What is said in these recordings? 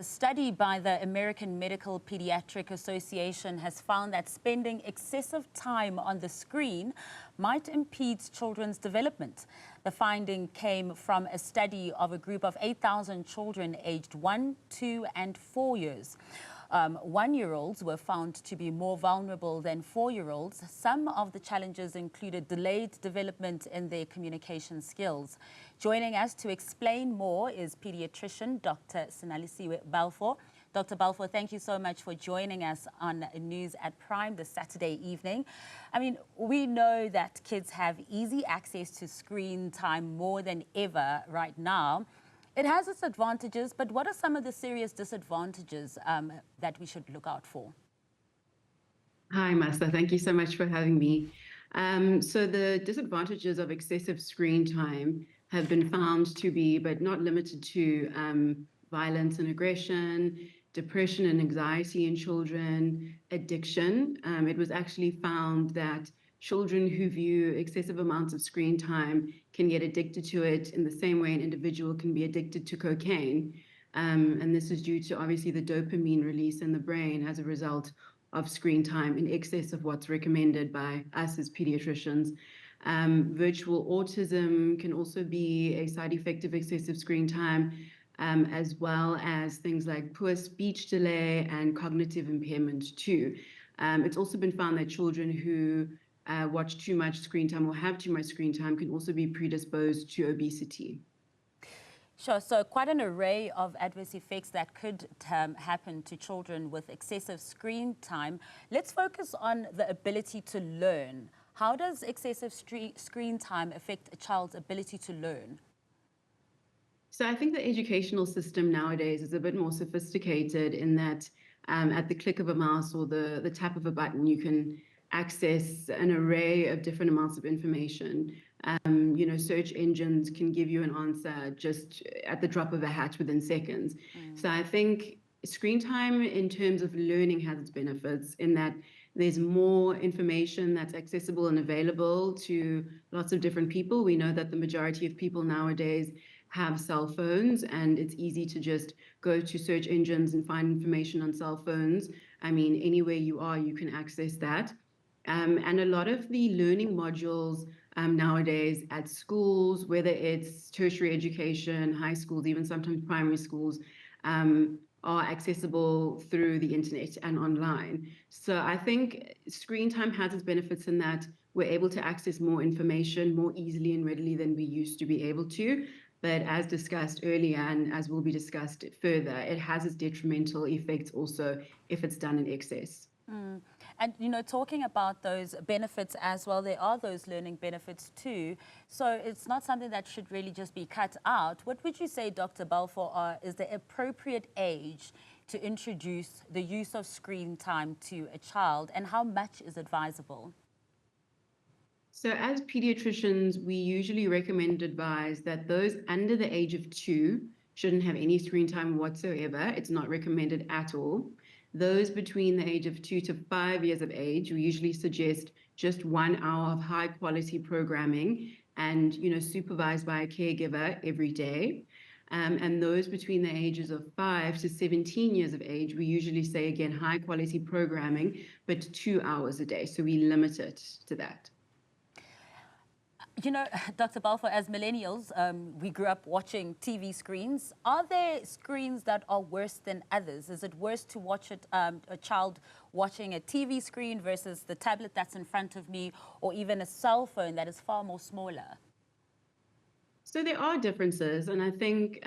A study by the American Medical Paediatric Association has found that spending excessive time on the screen might impede children's development. The finding came from a study of a group of 8,000 children aged 1, 2, and 4 years. 1-year-olds were found to be more vulnerable than 4-year-olds. Some of the challenges included delayed development in their communication skills. Joining us to explain more is Paediatrician Dr. Sanelisiwe Balfour. Dr. Balfour, thank you so much for joining us on News at Prime this Saturday evening. I mean, we know that kids have easy access to screen time more than ever right now. It has its advantages, but what are some of the serious disadvantages that we should look out for? Hi, Masa. Thank you so much for having me. So the disadvantages of excessive screen time have been found to be, but not limited to, violence and aggression, depression and anxiety in children, addiction. It was actually found that children who view excessive amounts of screen time can get addicted to it in the same way an individual can be addicted to cocaine. And this is due to obviously the dopamine release in the brain as a result of screen time in excess of what's recommended by us as pediatricians. Virtual autism can also be a side effect of excessive screen time, as well as things like poor speech delay and cognitive impairment too. It's also been found that children who watch too much screen time or have too much screen time can also be predisposed to obesity. Sure, so quite an array of adverse effects that could happen to children with excessive screen time. Let's focus on the ability to learn. How does excessive screen time affect a child's ability to learn? So I think the educational system nowadays is a bit more sophisticated in that at the click of a mouse or the tap of a button, you can access an array of different amounts of information. Search engines can give you an answer just at the drop of a hat within seconds. So I think screen time in terms of learning has its benefits in that there's more information that's accessible and available to lots of different people. We know that the majority of people nowadays have cell phones, and it's easy to just go to search engines and find information on cell phones. I mean, anywhere you are, you can access that. And a lot of the learning modules nowadays at schools, whether it's tertiary education, high schools, even sometimes primary schools, are accessible through the internet and online. So I think screen time has its benefits in that we're able to access more information more easily and readily than we used to be able to. But as discussed earlier, and as will be discussed further, it has its detrimental effects also if it's done in excess. And, talking about those benefits as well, there are those learning benefits too. So it's not something that should really just be cut out. What would you say, Dr. Balfour, is the appropriate age to introduce the use of screen time to a child, and how much is advisable? So as pediatricians, we usually recommend and advise that those under the age of 2 shouldn't have any screen time whatsoever. It's not recommended at all. Those between the age of 2 to 5 years of age, we usually suggest just 1 hour of high quality programming and, supervised by a caregiver every day. And those between the ages of 5 to 17 years of age, we usually say, again, high quality programming, but 2 hours a day. So we limit it to that. Dr. Balfour, as millennials, we grew up watching TV screens. Are there screens that are worse than others? Is it worse to watch a child watching a TV screen versus the tablet that's in front of me, or even a cell phone that is far more smaller? So there are differences, and I think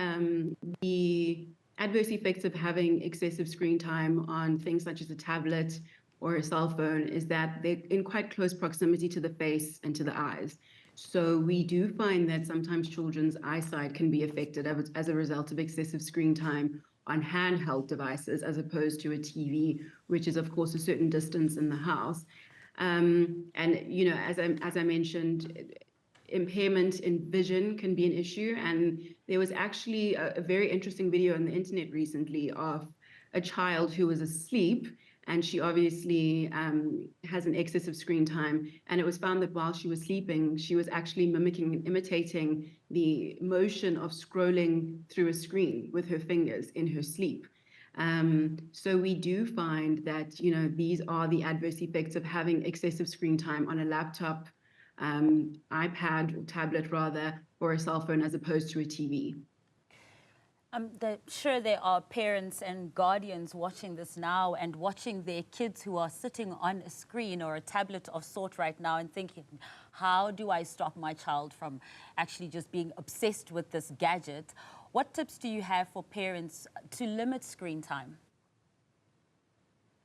the adverse effects of having excessive screen time on things such as a tablet or a cell phone is that they're in quite close proximity to the face and to the eyes. So we do find that sometimes children's eyesight can be affected as a result of excessive screen time on handheld devices as opposed to a TV, which is, of course, a certain distance in the house. As I mentioned, impairment in vision can be an issue. And there was actually a very interesting video on the internet recently of a child who was asleep, and she obviously has an excess of screen time. And it was found that while she was sleeping, she was actually mimicking and imitating the motion of scrolling through a screen with her fingers in her sleep. So we do find that, you know, these are the adverse effects of having excessive screen time on a laptop, iPad or tablet rather, or a cell phone as opposed to a TV. Sure, there are parents and guardians watching this now and watching their kids who are sitting on a screen or a tablet of sort right now and thinking, how do I stop my child from actually just being obsessed with this gadget? What tips do you have for parents to limit screen time?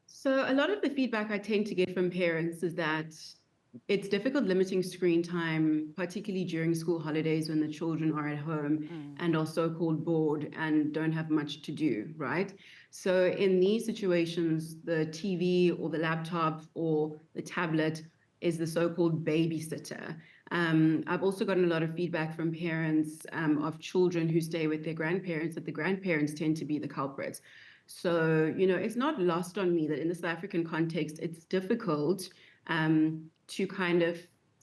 So a lot of the feedback I tend to get from parents is that it's difficult limiting screen time, particularly during school holidays when the children are at home and are so-called bored and don't have much to do, right? So in these situations, the TV or the laptop or the tablet is the so-called babysitter. I've also gotten a lot of feedback from parents of children who stay with their grandparents that the grandparents tend to be the culprits. So, you know, it's not lost on me that in the South African context, it's difficult to kind of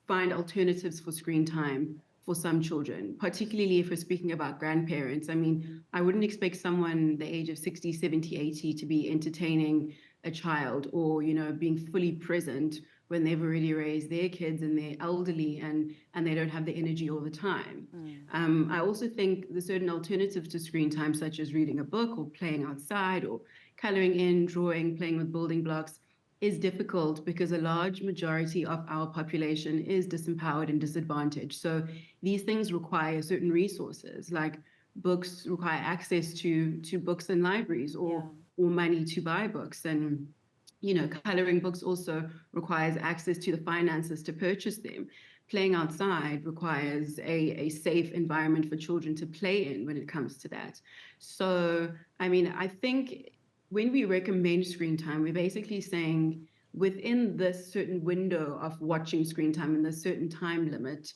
find alternatives for screen time for some children, particularly if we're speaking about grandparents. I mean, I wouldn't expect someone the age of 60, 70, 80 to be entertaining a child or, you know, being fully present when they've already raised their kids and they're elderly and they don't have the energy all the time. I also think the certain alternatives to screen time, such as reading a book or playing outside or coloring in, drawing, playing with building blocks, is difficult because a large majority of our population is disempowered and disadvantaged. So these things require certain resources, like books require access to books in libraries or money to buy books. And you know, coloring books also requires access to the finances to purchase them. Playing outside requires a safe environment for children to play in when it comes to that. So, I mean, I think when we recommend screen time, we're basically saying within this certain window of watching screen time and this certain time limit,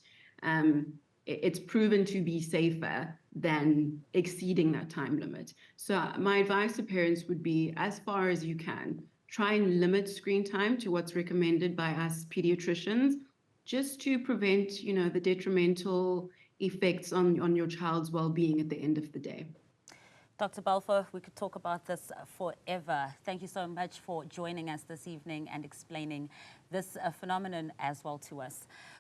it's proven to be safer than exceeding that time limit. So my advice to parents would be, as far as you can, try and limit screen time to what's recommended by us pediatricians, just to prevent, you know, the detrimental effects on your child's well-being at the end of the day. Dr. Balfour, we could talk about this forever. Thank you so much for joining us this evening and explaining this phenomenon as well to us.